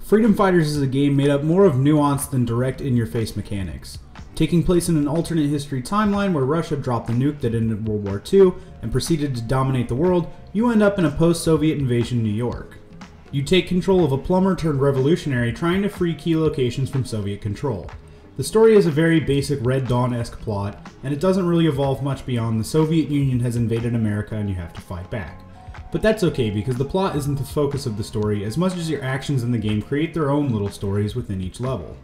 Freedom Fighters is a game made up more of nuance than direct in-your-face mechanics. Taking place in an alternate history timeline where Russia dropped the nuke that ended World War II and proceeded to dominate the world, you end up in a post-Soviet invasion New York. You take control of a plumber turned revolutionary trying to free key locations from Soviet control. The story is a very basic Red Dawn-esque plot, and it doesn't really evolve much beyond the Soviet Union has invaded America and you have to fight back. But that's okay because the plot isn't the focus of the story as much as your actions in the game create their own little stories within each level.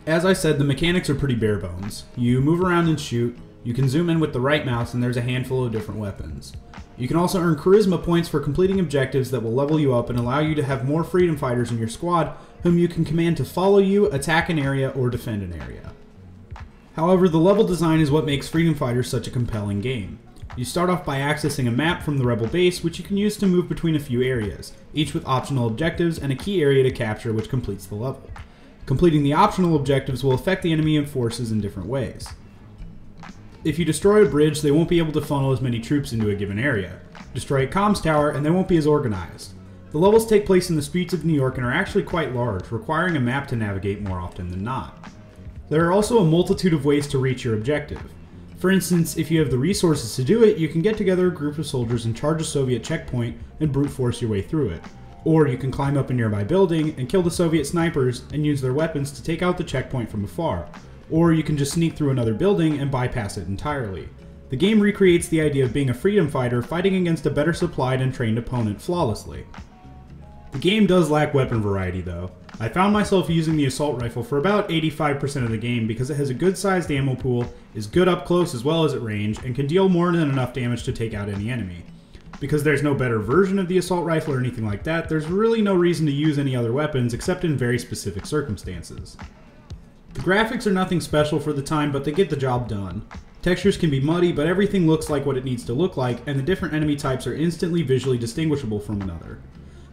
As I said, the mechanics are pretty bare bones. You move around and shoot, you can zoom in with the right mouse, and there's a handful of different weapons. You can also earn charisma points for completing objectives that will level you up and allow you to have more freedom fighters in your squad whom you can command to follow you, attack an area, or defend an area. However, the level design is what makes Freedom Fighters such a compelling game. You start off by accessing a map from the rebel base which you can use to move between a few areas, each with optional objectives and a key area to capture which completes the level. Completing the optional objectives will affect the enemy and forces in different ways. If you destroy a bridge, they won't be able to funnel as many troops into a given area. Destroy a comms tower, and they won't be as organized. The levels take place in the streets of New York and are actually quite large, requiring a map to navigate more often than not. There are also a multitude of ways to reach your objective. For instance, if you have the resources to do it, you can get together a group of soldiers and charge a Soviet checkpoint and brute force your way through it. Or you can climb up a nearby building and kill the Soviet snipers and use their weapons to take out the checkpoint from afar. Or you can just sneak through another building and bypass it entirely. The game recreates the idea of being a freedom fighter fighting against a better supplied and trained opponent flawlessly. The game does lack weapon variety though. I found myself using the assault rifle for about 85% of the game because it has a good sized ammo pool, is good up close as well as at range, and can deal more than enough damage to take out any enemy. Because there's no better version of the assault rifle or anything like that, there's really no reason to use any other weapons except in very specific circumstances. The graphics are nothing special for the time, but they get the job done. Textures can be muddy, but everything looks like what it needs to look like, and the different enemy types are instantly visually distinguishable from another.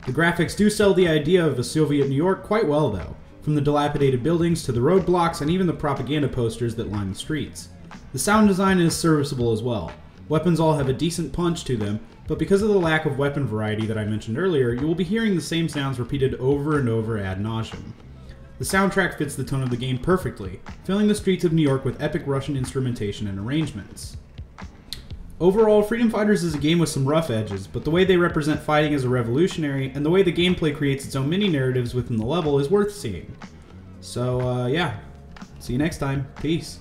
The graphics do sell the idea of a Soviet New York quite well though, from the dilapidated buildings to the roadblocks and even the propaganda posters that line the streets. The sound design is serviceable as well. Weapons all have a decent punch to them, but because of the lack of weapon variety that I mentioned earlier, you will be hearing the same sounds repeated over and over ad nauseum. The soundtrack fits the tone of the game perfectly, filling the streets of New York with epic Russian instrumentation and arrangements. Overall, Freedom Fighters is a game with some rough edges, but the way they represent fighting as a revolutionary and the way the gameplay creates its own mini-narratives within the level is worth seeing. So, yeah. See you next time. Peace.